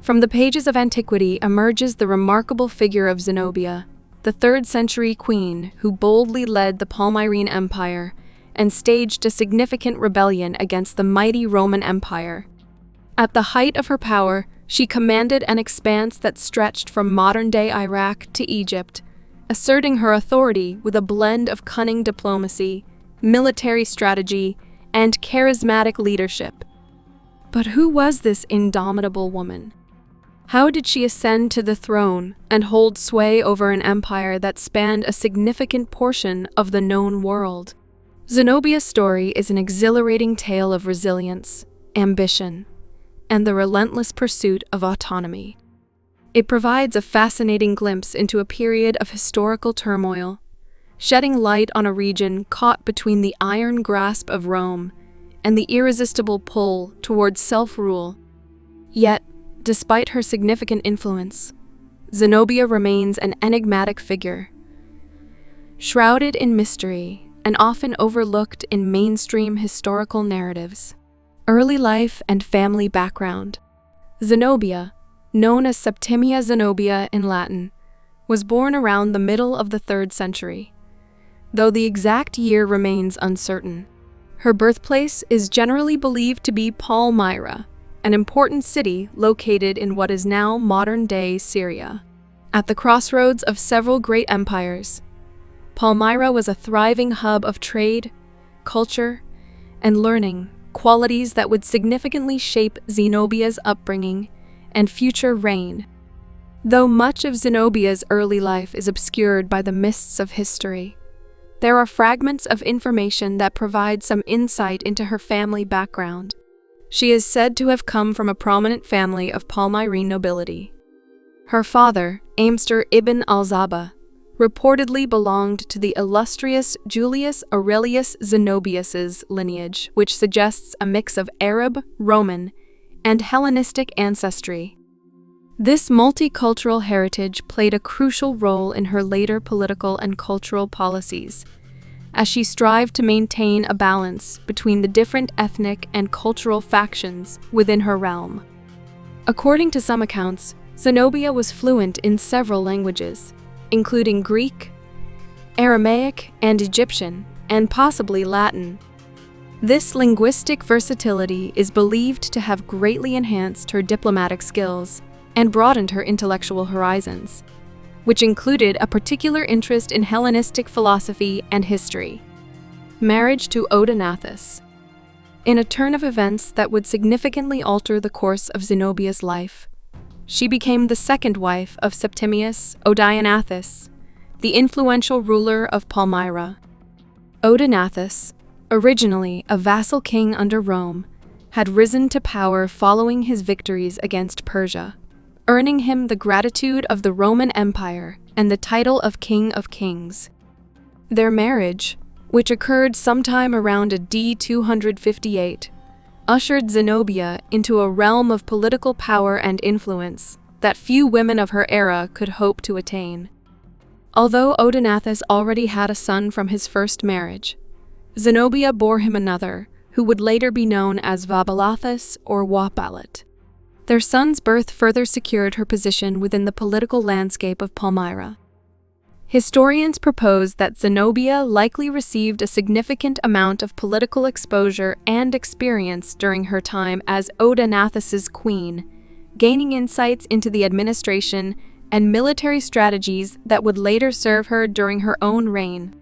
From the pages of antiquity emerges the remarkable figure of Zenobia, the 3rd century queen who boldly led the Palmyrene Empire and staged a significant rebellion against the mighty Roman Empire. At the height of her power, she commanded an expanse that stretched from modern-day Iraq to Egypt, asserting her authority with a blend of cunning diplomacy, military strategy, and charismatic leadership. But who was this indomitable woman? How did she ascend to the throne and hold sway over an empire that spanned a significant portion of the known world? Zenobia's story is an exhilarating tale of resilience, ambition, and the relentless pursuit of autonomy. It provides a fascinating glimpse into a period of historical turmoil, shedding light on a region caught between the iron grasp of Rome and the irresistible pull towards self-rule. Yet, despite her significant influence, Zenobia remains an enigmatic figure, shrouded in mystery and often overlooked in mainstream historical narratives. Early life and family background. Zenobia, known as Septimia Zenobia in Latin, was born around the middle of the 3rd century, though the exact year remains uncertain. Her birthplace is generally believed to be Palmyra, an important city located in what is now modern-day Syria. At the crossroads of several great empires, Palmyra was a thriving hub of trade, culture, and learning, qualities that would significantly shape Zenobia's upbringing and future reign. Though much of Zenobia's early life is obscured by the mists of history, there are fragments of information that provide some insight into her family background. She is said to have come from a prominent family of Palmyrene nobility. Her father, Amster ibn al-Zaba, reportedly belonged to the illustrious Julius Aurelius Zenobius's lineage, which suggests a mix of Arab, Roman, and Hellenistic ancestry. This multicultural heritage played a crucial role in her later political and cultural policies, as she strived to maintain a balance between the different ethnic and cultural factions within her realm. According to some accounts, Zenobia was fluent in several languages, including Greek, Aramaic, and Egyptian, and possibly Latin. This linguistic versatility is believed to have greatly enhanced her diplomatic skills and broadened her intellectual horizons, which included a particular interest in Hellenistic philosophy and history. Marriage to Odenathus. In a turn of events that would significantly alter the course of Zenobia's life, she became the second wife of Septimius Odenathus, the influential ruler of Palmyra. Odenathus, originally a vassal king under Rome, had risen to power following his victories against Persia, earning him the gratitude of the Roman Empire and the title of King of Kings. Their marriage, which occurred sometime around AD 258, ushered Zenobia into a realm of political power and influence that few women of her era could hope to attain. Although Odenathus already had a son from his first marriage, Zenobia bore him another, who would later be known as Vabalathus or Wapalat. Their son's birth further secured her position within the political landscape of Palmyra. Historians propose that Zenobia likely received a significant amount of political exposure and experience during her time as Odenathus's queen, gaining insights into the administration and military strategies that would later serve her during her own reign.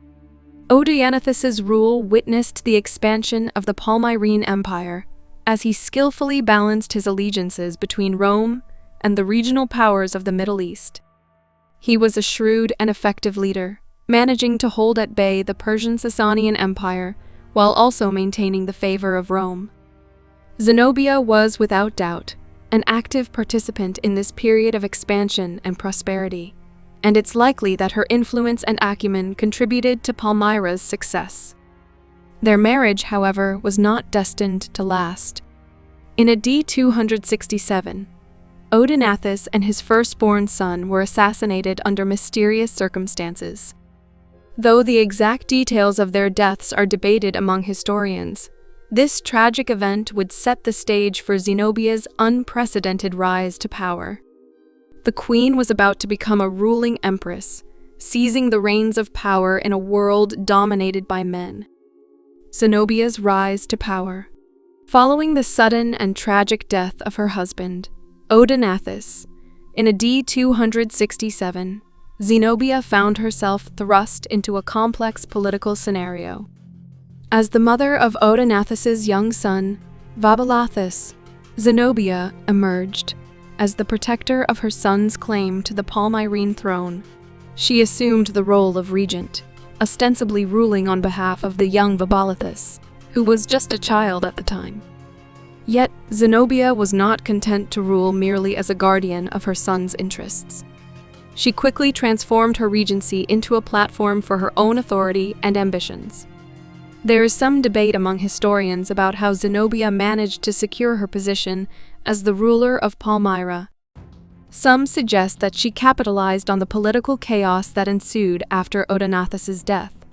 Odenathus's rule witnessed the expansion of the Palmyrene Empire, as he skillfully balanced his allegiances between Rome and the regional powers of the Middle East. He was a shrewd and effective leader, managing to hold at bay the Persian Sasanian Empire while also maintaining the favor of Rome. Zenobia was, without doubt, an active participant in this period of expansion and prosperity, and it's likely that her influence and acumen contributed to Palmyra's success. Their marriage, however, was not destined to last. In AD 267, Odenathus and his firstborn son were assassinated under mysterious circumstances. Though the exact details of their deaths are debated among historians, This tragic event would set the stage for Zenobia's unprecedented rise to power. The queen was about to become a ruling empress, seizing the reins of power in a world dominated by men. Zenobia's rise to power. Following the sudden and tragic death of her husband, Odenathus, in AD 267, Zenobia found herself thrust into a complex political scenario. As the mother of Odenathus's young son, Vaballathus, Zenobia emerged as the protector of her son's claim to the Palmyrene throne. She assumed the role of regent, ostensibly ruling on behalf of the young Vaballathus, who was just a child at the time. Yet, Zenobia was not content to rule merely as a guardian of her son's interests. She quickly transformed her regency into a platform for her own authority and ambitions. There is some debate among historians about how Zenobia managed to secure her position as the ruler of Palmyra. Some suggest that she capitalized on the political chaos that ensued after Odenathus's death,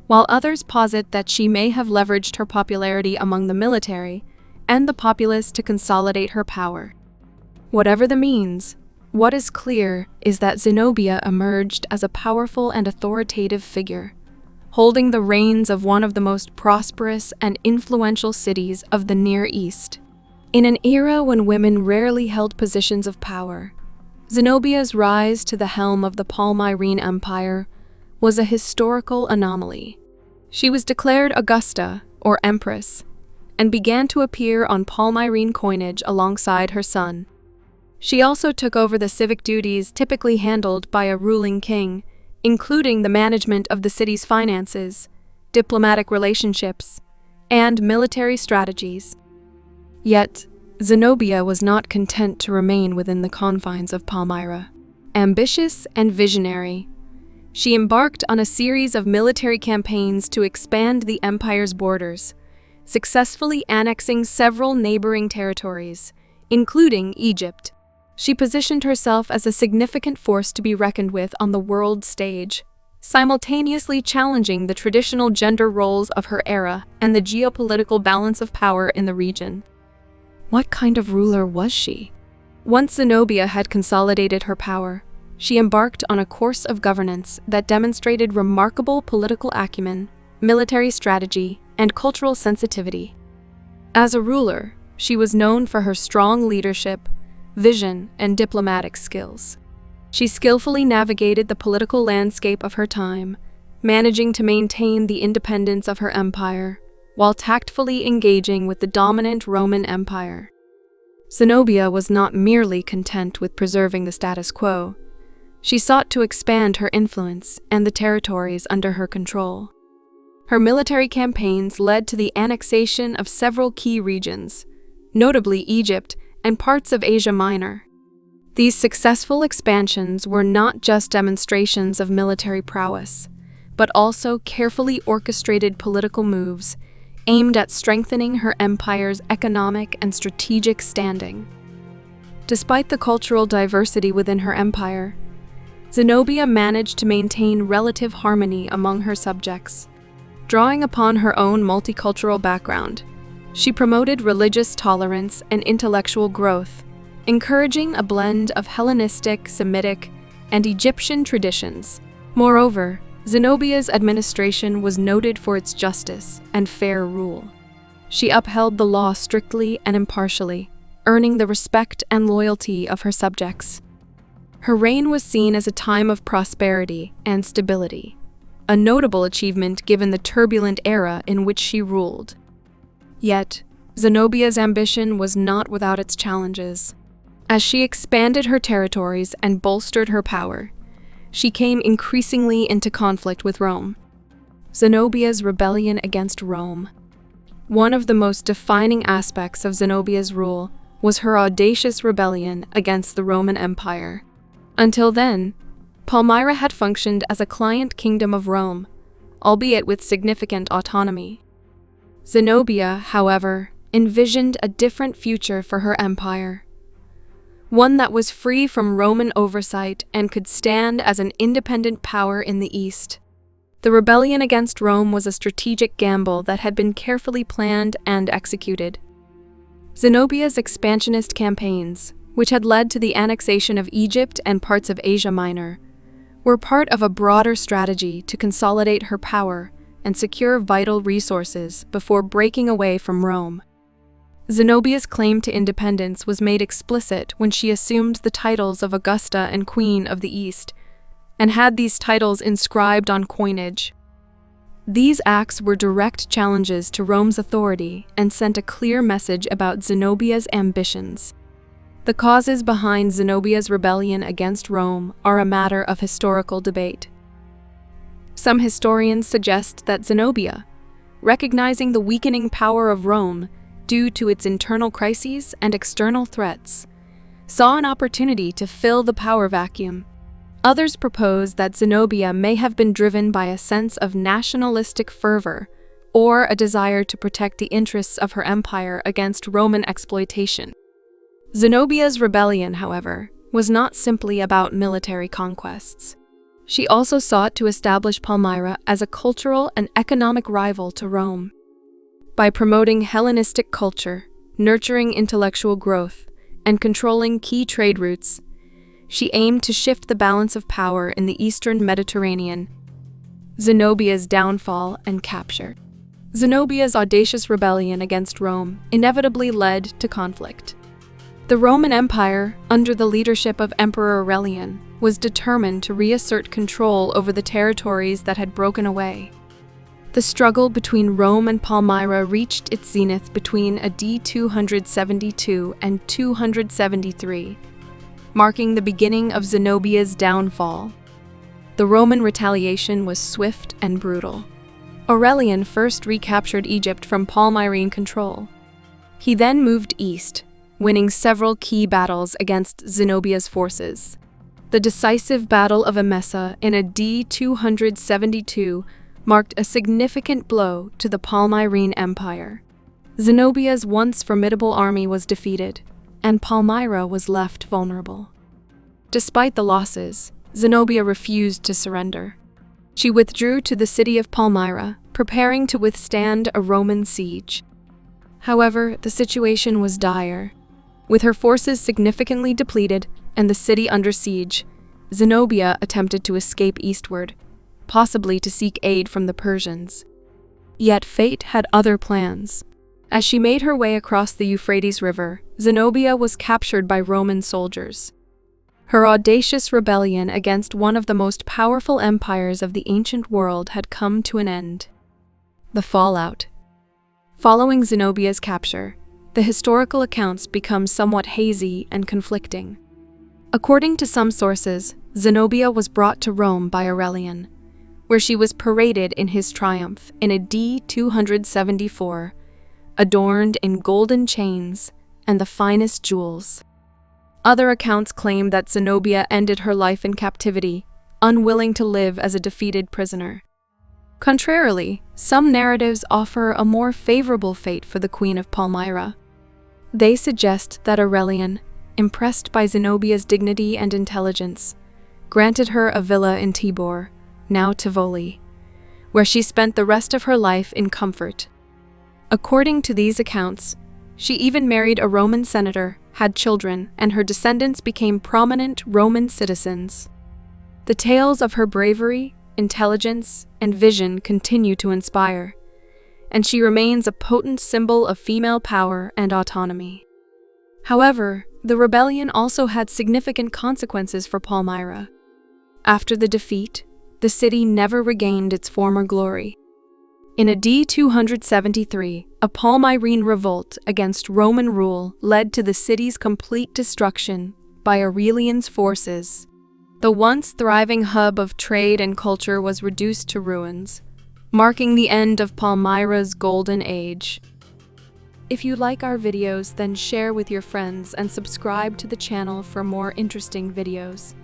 while others posit that she may have leveraged her popularity among the military and the populace to consolidate her power. Whatever the means, what is clear is that Zenobia emerged as a powerful and authoritative figure, holding the reins of one of the most prosperous and influential cities of the Near East. In an era when women rarely held positions of power, Zenobia's rise to the helm of the Palmyrene Empire was a historical anomaly. She was declared Augusta, or Empress, and began to appear on Palmyrene coinage alongside her son. She also took over the civic duties typically handled by a ruling king, including the management of the city's finances, diplomatic relationships, and military strategies. Yet, Zenobia was not content to remain within the confines of Palmyra. Ambitious and visionary, she embarked on a series of military campaigns to expand the empire's borders, successfully annexing several neighboring territories, including Egypt. She positioned herself as a significant force to be reckoned with on the world stage, simultaneously challenging the traditional gender roles of her era and the geopolitical balance of power in the region. What kind of ruler was she? Once Zenobia had consolidated her power, she embarked on a course of governance that demonstrated remarkable political acumen, military strategy, and cultural sensitivity. As a ruler, she was known for her strong leadership, vision, and diplomatic skills. She skillfully navigated the political landscape of her time, managing to maintain the independence of her empire, while tactfully engaging with the dominant Roman Empire. Zenobia was not merely content with preserving the status quo. She sought to expand her influence and the territories under her control. Her military campaigns led to the annexation of several key regions, notably Egypt and parts of Asia Minor. These successful expansions were not just demonstrations of military prowess, but also carefully orchestrated political moves aimed at strengthening her empire's economic and strategic standing. Despite the cultural diversity within her empire, Zenobia managed to maintain relative harmony among her subjects. Drawing upon her own multicultural background, she promoted religious tolerance and intellectual growth, encouraging a blend of Hellenistic, Semitic, and Egyptian traditions. Moreover, Zenobia's administration was noted for its justice and fair rule. She upheld the law strictly and impartially, earning the respect and loyalty of her subjects. Her reign was seen as a time of prosperity and stability, a notable achievement given the turbulent era in which she ruled. Yet, Zenobia's ambition was not without its challenges. As she expanded her territories and bolstered her power, she came increasingly into conflict with Rome. Zenobia's rebellion against Rome. One of the most defining aspects of Zenobia's rule was her audacious rebellion against the Roman Empire. Until then, Palmyra had functioned as a client kingdom of Rome, albeit with significant autonomy. Zenobia, however, envisioned a different future for her empire, one that was free from Roman oversight and could stand as an independent power in the East. The rebellion against Rome was a strategic gamble that had been carefully planned and executed. Zenobia's expansionist campaigns, which had led to the annexation of Egypt and parts of Asia Minor, were part of a broader strategy to consolidate her power and secure vital resources before breaking away from Rome. Zenobia's claim to independence was made explicit when she assumed the titles of Augusta and Queen of the East, and had these titles inscribed on coinage. These acts were direct challenges to Rome's authority and sent a clear message about Zenobia's ambitions. The causes behind Zenobia's rebellion against Rome are a matter of historical debate. Some historians suggest that Zenobia, recognizing the weakening power of Rome due to its internal crises and external threats, saw an opportunity to fill the power vacuum. Others propose that Zenobia may have been driven by a sense of nationalistic fervor or a desire to protect the interests of her empire against Roman exploitation. Zenobia's rebellion, however, was not simply about military conquests. She also sought to establish Palmyra as a cultural and economic rival to Rome. By promoting Hellenistic culture, nurturing intellectual growth, and controlling key trade routes, she aimed to shift the balance of power in the eastern Mediterranean. Zenobia's downfall and capture. Zenobia's audacious rebellion against Rome inevitably led to conflict. The Roman Empire, under the leadership of Emperor Aurelian, was determined to reassert control over the territories that had broken away. The struggle between Rome and Palmyra reached its zenith between AD 272 and 273, marking the beginning of Zenobia's downfall. The Roman retaliation was swift and brutal. Aurelian first recaptured Egypt from Palmyrene control. He then moved east, winning several key battles against Zenobia's forces. The decisive Battle of Emesa in AD 272 marked a significant blow to the Palmyrene Empire. Zenobia's once formidable army was defeated, and Palmyra was left vulnerable. Despite the losses, Zenobia refused to surrender. She withdrew to the city of Palmyra, preparing to withstand a Roman siege. However, the situation was dire. With her forces significantly depleted and the city under siege, Zenobia attempted to escape eastward, possibly to seek aid from the Persians. Yet fate had other plans. As she made her way across the Euphrates River, Zenobia was captured by Roman soldiers. Her audacious rebellion against one of the most powerful empires of the ancient world had come to an end. The fallout. Following Zenobia's capture, the historical accounts become somewhat hazy and conflicting. According to some sources, Zenobia was brought to Rome by Aurelian, where she was paraded in his triumph in AD 274, adorned in golden chains and the finest jewels. Other accounts claim that Zenobia ended her life in captivity, unwilling to live as a defeated prisoner. Contrarily, some narratives offer a more favorable fate for the Queen of Palmyra. They suggest that Aurelian, impressed by Zenobia's dignity and intelligence, granted her a villa in Tibur, now Tivoli, where she spent the rest of her life in comfort. According to these accounts, she even married a Roman senator, had children, and her descendants became prominent Roman citizens. The tales of her bravery, intelligence, and vision continue to inspire, and she remains a potent symbol of female power and autonomy. However, the rebellion also had significant consequences for Palmyra. After the defeat, the city never regained its former glory. In AD 273, a Palmyrene revolt against Roman rule led to the city's complete destruction by Aurelian's forces. The once thriving hub of trade and culture was reduced to ruins, marking the end of Palmyra's golden age. If you like our videos, then share with your friends and subscribe to the channel for more interesting videos.